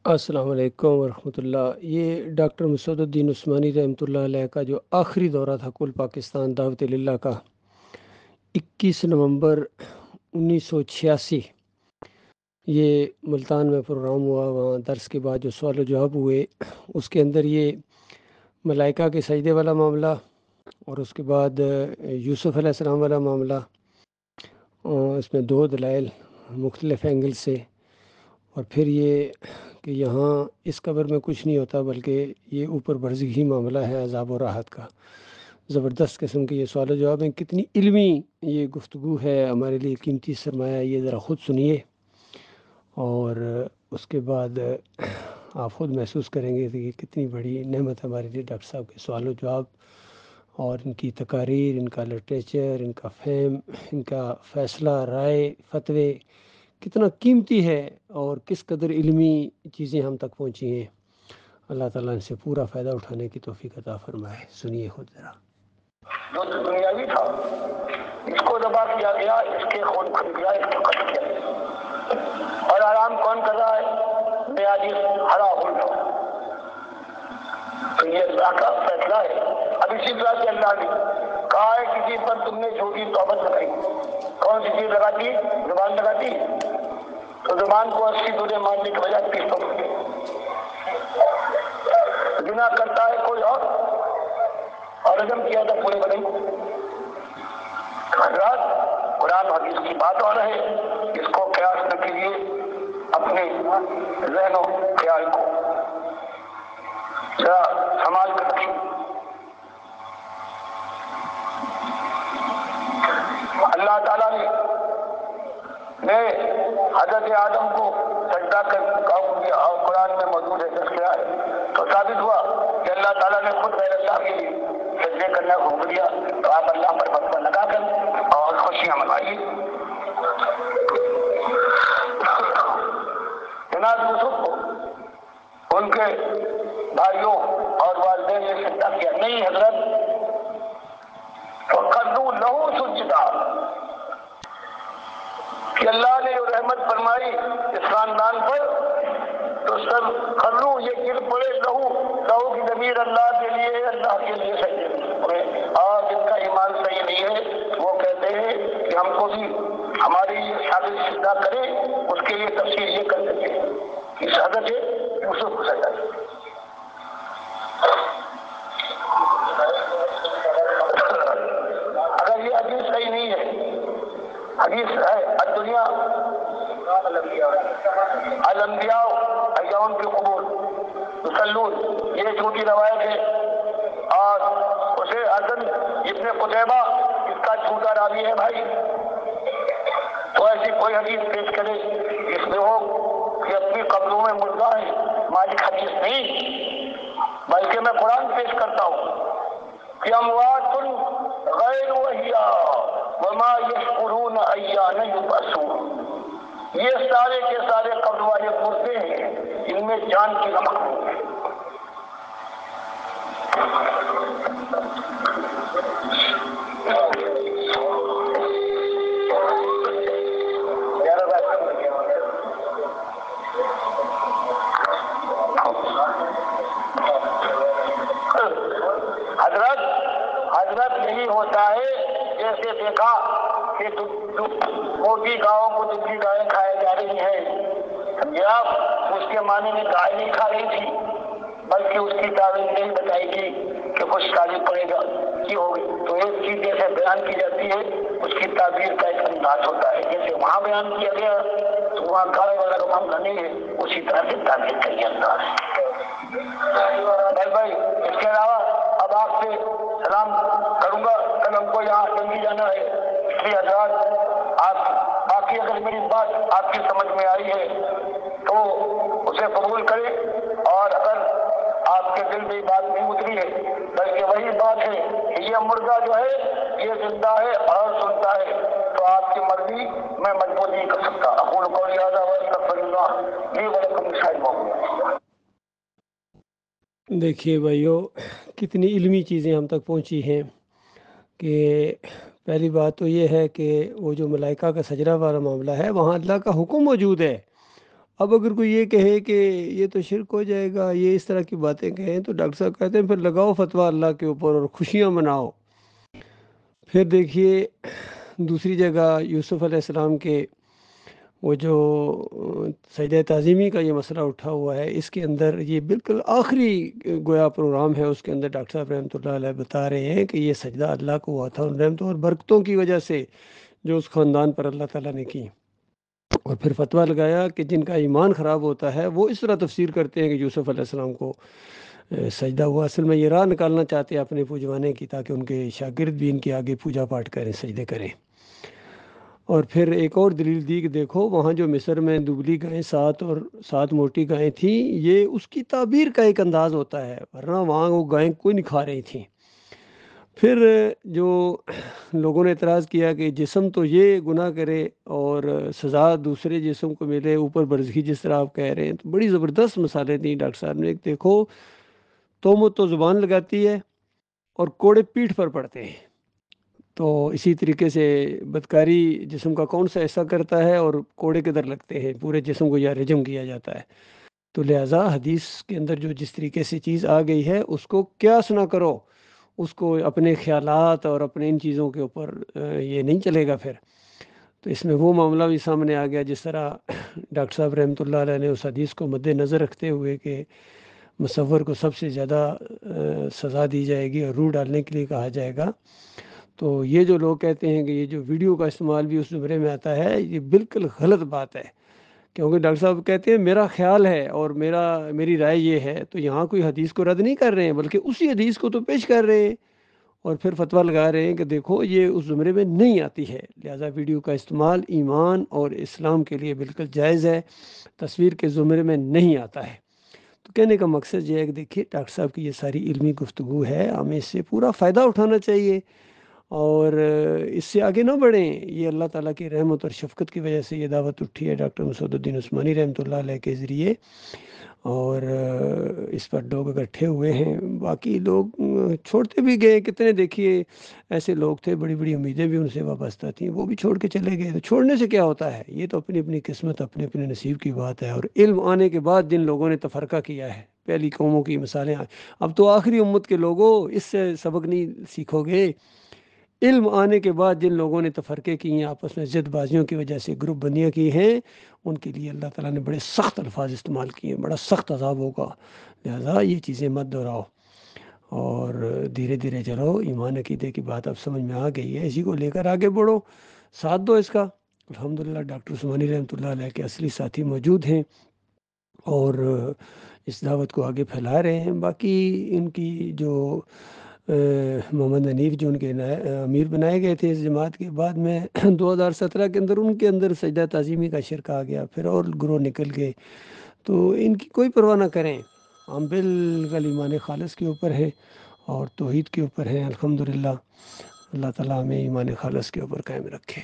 السلام علیکم ورحمۃ اللہ۔ یہ ڈاکٹر مسعود الدین عثمانی رحمۃ اللہ علیہ کا جو آخری دورہ تھا کل پاکستان دعوت اللہ کا 21 نومبر 1986، یہ ملتان میں پروگرام ہوا۔ وہاں درس کے بعد جو سوال و جواب ہوئے، اس کے اندر یہ ملائکہ کے سجدے والا معاملہ، اور اس کے بعد یوسف علیہ السلام والا معاملہ، اور اس میں 2 دلائل مختلف اینگل سے، اور پھر یہ کہ یہاں اس قبر میں کچھ نہیں ہوتا بلکہ یہ اوپر برزخی معاملہ ہے عذاب و راحت کا۔ زبردست قسم کے یہ سوال و جواب ہیں، کتنی علمی یہ گفتگو ہے، ہمارے لیے قیمتی سرمایہ۔ یہ ذرا خود سنیے اور اس کے بعد آپ خود محسوس کریں گے کہ یہ کتنی بڑی نعمت ہمارے لیے ڈاکٹر صاحب کے سوال و جواب، اور ان کی تقاریر، ان کا لٹریچر، ان کا فہم، ان کا فیصلہ رائے فتوے کتنا قیمتی ہے، اور کس قدر علمی چیزیں ہم تک پہنچی ہیں۔ اللہ تعالیٰ ان سے پورا فائدہ اٹھانے کی توفیق عطا فرمائے۔ سنیے خود ذرا۔ جو دنیاوی تھا اس کو ذبح کیا گیا، اس کے خون کھل گیا، اس کے قتل کیا گیا، اور آرام کون کر رہا ہے؟ نیازی ہرا ہوا۔ تو یہ اللہ کا فیصلہ ہے۔ اب اسی طرح سے اللہ نے کہا ہے کسی پر تم نے جھوٹی تہمت لگائی، کون سی چیز لگاتی؟ زبان لگاتی، تو زبان کو 80 دورے مارنے کے بجائے 30 تو مارے۔ گناہ کرتا ہے کوئی اور رجم کیا تھا پورے بدن کو۔ حضرات قرآن حدیث کی بات اور ہے، اس کو قیاس نہ کیجیے، اپنے ذہن و خیال کو ذرا سنبھال کر رکھیے۔ اللہ تعالیٰ نے حضرت آدم کو سجدہ کر کہا دیا، اور قرآن میں موجود ہے تذکرہ ہے، تو ثابت ہوا کہ اللہ تعالیٰ نے خود غیر اللہ کے لیے سجدے کرنا حکم دیا، تو آپ اللہ پر وقفہ لگا کر اور خوشیاں منائیے۔ جناب یوسف کو ان کے بھائیوں اور والدین نے سجدہ کیا نہیں حضرت، فَقَدُّوا لَهُ سُجْدًا، کہ اللہ نے جو رحمت فرمائی اس خاندان پر، تو سب خرو یہ گر پڑے، لہو کی ضمیر اللہ کے لیے، اللہ کے لیے سجدے۔ اور جن کا ایمان صحیح نہیں ہے وہ کہتے ہیں کہ ہم کو بھی ہماری شاگرد سجدہ کرے، اس کے لیے تفسیر یہ کر دیتے ہیں کہ حضرت یوسف کو سجدہ کرے۔ اگر یہ حدیث صحیح نہیں ہے، حدیث ہے الدنیا الانبیاء ایام کی قبول یصلون، یہ جھوٹی روایت ہے، اور اسے حسن ابن قتیبہ اس کا جھوٹا راوی ہے بھائی، تو ایسی کوئی حدیث پیش کرے اس میں ہو کہ اپنی قبروں میں مردہ ہے، مالک حدیث نہیں، بلکہ میں قرآن پیش کرتا ہوں کہ اموات غیر احیاء وما یشعرون ایان یبعثون، یہ سارے کے سارے قبر والے مردے ہیں، ان میں جان کی رمق نہیں ہے۔ حضرت یہی ہوتا ہے، جیسے دیکھا کہ موٹی گاؤں کو دبلی گائیں کھائی جا رہی ہیں، سمجھے آپ؟ اس کے معنی میں گائے نہیں کھا رہی تھی، بلکہ اس کی تعبیر نہیں بتائی گی کہ کچھ تعریف پڑے گا کی ہوگی، تو ایک چیز جیسے بیان کی جاتی ہے اس کی تعبیر کا ایک انداز ہوتا ہے، جیسے وہاں بیان کیا گیا تو وہاں گائے والا معاملہ نہیں ہے، اسی طرح سے تعبیر کا یہ انداز ہے۔ بھائی اس کے علاوہ اب آپ سے سلام کروں گا، کل ہم کو یہاں جلدی جانا ہے، اس لیے حضرات آپ باقی اگر میری بات آپ کی سمجھ میں آئی ہے تو اسے قبول کریں، اور اگر آپ کے دل میں بات نہیں اتری ہے بلکہ وہی بات ہے کہ یہ مردہ جو ہے یہ زندہ ہے اور سنتا ہے، تو آپ کی مرضی میں مجبور نہیں کر سکتا۔ اقول قولی ھذا واستغفر اللہ لی ولکم لسائر المؤمنین۔ دیکھیے بھائیو، کتنی علمی چیزیں ہم تک پہنچی ہیں کہ پہلی بات تو یہ ہے کہ وہ جو ملائکہ کا سجدہ والا معاملہ ہے، وہاں اللہ کا حکم موجود ہے۔ اب اگر کوئی یہ کہے کہ یہ تو شرک ہو جائے گا، یہ اس طرح کی باتیں کہیں، تو ڈاکٹر صاحب کہتے ہیں پھر لگاؤ فتویٰ اللہ کے اوپر اور خوشیاں مناؤ۔ پھر دیکھیے دوسری جگہ یوسف علیہ السلام کے وہ جو سجدہ تعظیمی کا یہ مسئلہ اٹھا ہوا ہے، اس کے اندر یہ بالکل آخری گویا پروگرام ہے، اس کے اندر ڈاکٹر صاحب رحمۃ اللہ علیہ بتا رہے ہیں کہ یہ سجدہ اللہ کو ہوا تھا ان رحمتوں اور برکتوں کی وجہ سے جو اس خاندان پر اللہ تعالیٰ نے کی۔ اور پھر فتویٰ لگایا کہ جن کا ایمان خراب ہوتا ہے وہ اس طرح تفسیر کرتے ہیں کہ یوسف علیہ السلام کو سجدہ ہوا، اصل میں یہ راہ نکالنا چاہتے ہیں اپنے پوجوانے کی، تاکہ ان کے شاگرد بھی ان کے آگے پوجا پاٹ کریں، سجدے کریں۔ اور پھر ایک اور دلیل دی کہ دیکھو وہاں جو مصر میں دبلی گائیں 7 اور 7 موٹی گائیں تھیں، یہ اس کی تعبیر کا ایک انداز ہوتا ہے، ورنہ وہاں وہ گائیں کوئی نہیں کھا رہی تھیں۔ پھر جو لوگوں نے اعتراض کیا کہ جسم تو یہ گناہ کرے اور سزا دوسرے جسم کو ملے، اوپر برزخی جس طرح آپ کہہ رہے ہیں، تو بڑی زبردست مثالیں دیں ڈاکٹر صاحب نے۔ دیکھو تہمت تو زبان لگاتی ہے اور کوڑے پیٹھ پر پڑتے ہیں، تو اسی طریقے سے بدکاری جسم کا کون سا ایسا کرتا ہے اور کوڑے کدھر لگتے ہیں، پورے جسم کو یا رجم کیا جاتا ہے۔ تو لہٰذا حدیث کے اندر جو جس طریقے سے چیز آ گئی ہے اس کو قیاس نہ کرو، اس کو اپنے خیالات اور اپنے ان چیزوں کے اوپر یہ نہیں چلے گا پھر۔ تو اس میں وہ معاملہ بھی سامنے آ گیا جس طرح ڈاکٹر صاحب رحمۃ اللہ علیہ نے اس حدیث کو مد نظر رکھتے ہوئے کہ مصور کو سب سے زیادہ سزا دی جائے گی اور روح ڈالنے کے لیے کہا جائے گا، تو یہ جو لوگ کہتے ہیں کہ یہ جو ویڈیو کا استعمال بھی اس زمرے میں آتا ہے، یہ بالکل غلط بات ہے، کیونکہ ڈاکٹر صاحب کہتے ہیں میرا خیال ہے اور میری رائے یہ ہے، تو یہاں کوئی حدیث کو رد نہیں کر رہے ہیں بلکہ اسی حدیث کو تو پیش کر رہے ہیں اور پھر فتویٰ لگا رہے ہیں کہ دیکھو یہ اس زمرے میں نہیں آتی ہے، لہٰذا ویڈیو کا استعمال ایمان اور اسلام کے لیے بالکل جائز ہے، تصویر کے زمرے میں نہیں آتا ہے۔ تو کہنے کا مقصد یہ ہے کہ دیکھیے ڈاکٹر صاحب کی یہ ساری علمی گفتگو ہے، ہمیں اس سے پورا فائدہ اٹھانا چاہیے اور اس سے آگے نہ بڑھیں۔ یہ اللہ تعالیٰ کی رحمت اور شفقت کی وجہ سے یہ دعوت اٹھی ہے ڈاکٹر مسعود الدین عثمانی رحمۃ اللہ علیہ کے ذریعے، اور اس پر لوگ اکٹھے ہوئے ہیں، باقی لوگ چھوڑتے بھی گئے، کتنے دیکھیے ایسے لوگ تھے، بڑی بڑی امیدیں بھی ان سے وابستہ تھیں، وہ بھی چھوڑ کے چلے گئے۔ تو چھوڑنے سے کیا ہوتا ہے، یہ تو اپنی اپنی قسمت، اپنے اپنے نصیب کی بات ہے۔ اور علم آنے کے بعد جن لوگوں نے تفرقہ کیا ہے، پہلی قوموں کی مثالیں، اب تو آخری امت کے لوگوں اس سے سبق نہیں سیکھو گے۔ علم آنے کے بعد جن لوگوں نے تفرقے کی ہیں، آپس میں ضد بازیوں کی وجہ سے گروپ بندیاں کی ہیں، ان کے لیے اللہ تعالیٰ نے بڑے سخت الفاظ استعمال کیے ہیں، بڑا سخت عذاب ہوگا، لہذا یہ چیزیں مت دہراؤ اور دھیرے دھیرے چلو۔ ایمان عقیدے کی بات اب سمجھ میں آ گئی ہے، اسی کو لے کر آگے بڑھو، ساتھ دو اس کا۔ الحمدللہ ڈاکٹر عثمانی رحمۃ اللہ علیہ کے اصلی ساتھی موجود ہیں اور اس دعوت کو آگے پھیلا رہے ہیں۔ باقی ان کی جو محمد حنیف جو ان کے امیر بنائے گئے تھے اس جماعت کے، بعد میں 2017 کے اندر ان کے اندر سجدہ تعظیمی کا شرک آ گیا، پھر اور گروہ نکل گئے، تو ان کی کوئی پرواہ نہ کریں، ہم بالکل ایمان خالص کے اوپر ہیں اور توحید کے اوپر ہیں، الحمدللہ۔ اللہ تعالیٰ ہمیں ایمان خالص کے اوپر قائم رکھے۔